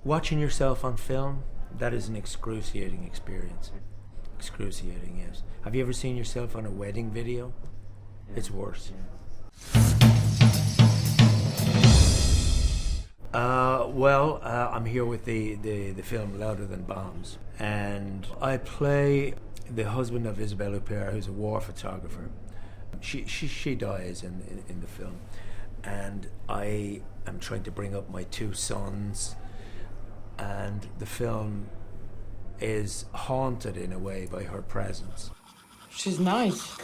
Watching yourself on film, that is an excruciating experience. Excruciating, yes. Have you ever seen yourself on a wedding video? It's worse. I'm here with the film Louder Than Bombs, and I play the husband of Isabelle Huppert, who's a war photographer. She dies in the film, and I am trying to bring up my two sons, and the film is haunted in a way by her presence. She's nice.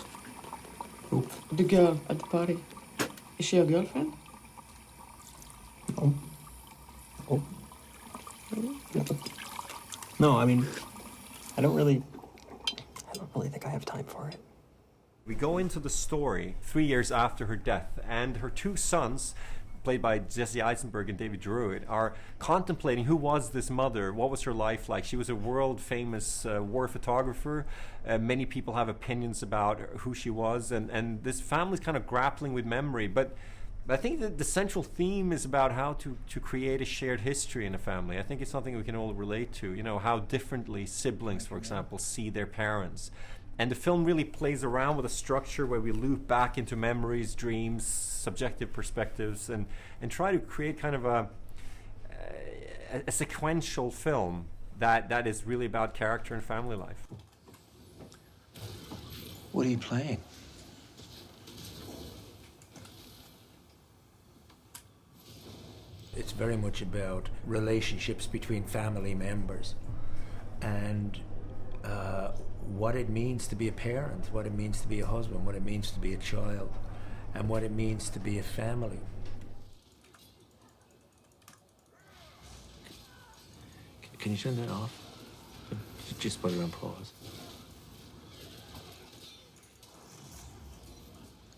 Who? The girl at the party. Is she your girlfriend? No. Oh. No, I mean, I don't really think I have time for it. We go into the story 3 years after her death, and her two sons, played by Jesse Eisenberg and David Druid, are contemplating who was this mother, what was her life like. She was a world-famous war photographer. Many people have opinions about who she was, and this family's kind of grappling with memory. But I think that the central theme is about how to create a shared history in a family. I think it's something we can all relate to, you know, how differently siblings, for example, see their parents. And the film really plays around with a structure where we loop back into memories, dreams, subjective perspectives, and try to create kind of a sequential film that is really about character and family life. What are you playing? It's very much about relationships between family members, and what it means to be a parent, what it means to be a husband, what it means to be a child, and what it means to be a family. Can you turn that off? Just put it on pause.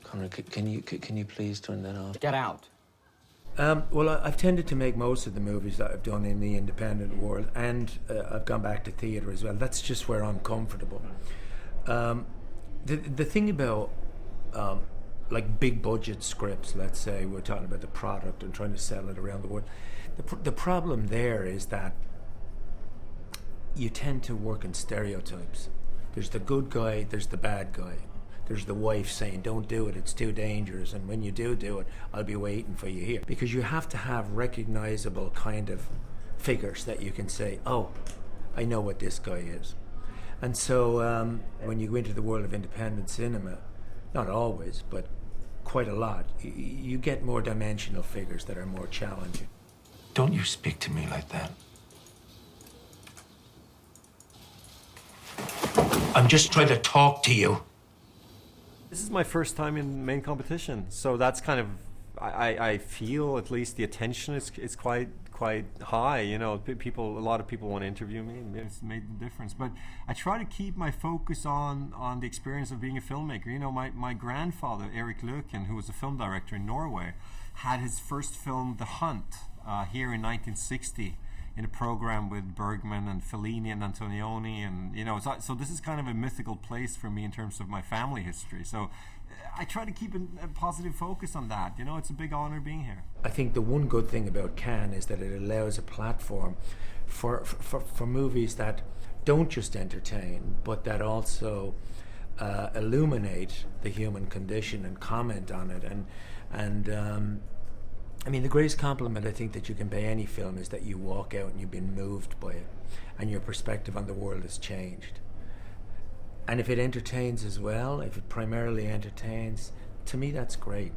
Conor, can you please turn that off? Get out. I've tended to make most of the movies that I've done in the independent world, and I've gone back to theatre as well. That's just where I'm comfortable. The thing about like big budget scripts, let's say we're talking about the product and trying to sell it around the world, the problem there is that you tend to work in stereotypes. There's the good guy, there's the bad guy. There's the wife saying, don't do it, it's too dangerous, and when you do it, I'll be waiting for you here. Because you have to have recognizable kind of figures that you can say, oh, I know what this guy is. And so when you go into the world of independent cinema, not always, but quite a lot, you get more dimensional figures that are more challenging. Don't you speak to me like that. I'm just trying to talk to you. This is my first time in main competition, so that's kind of, I feel at least the attention is quite high. You know, a lot of people want to interview me, and it's made the difference. But I try to keep my focus on the experience of being a filmmaker. You know, my grandfather, Erik Løken, who was a film director in Norway, had his first film, The Hunt, here in 1960. In a program with Bergman and Fellini and Antonioni, and you know, so this is kind of a mythical place for me in terms of my family history. So I try to keep a positive focus on that. You know, it's a big honor being here. I think the one good thing about Cannes is that it allows a platform for movies that don't just entertain, but that also illuminate the human condition and comment on it. And I mean, the greatest compliment I think that you can pay any film is that you walk out and you've been moved by it, and your perspective on the world has changed. And if it entertains as well, if it primarily entertains, to me that's great.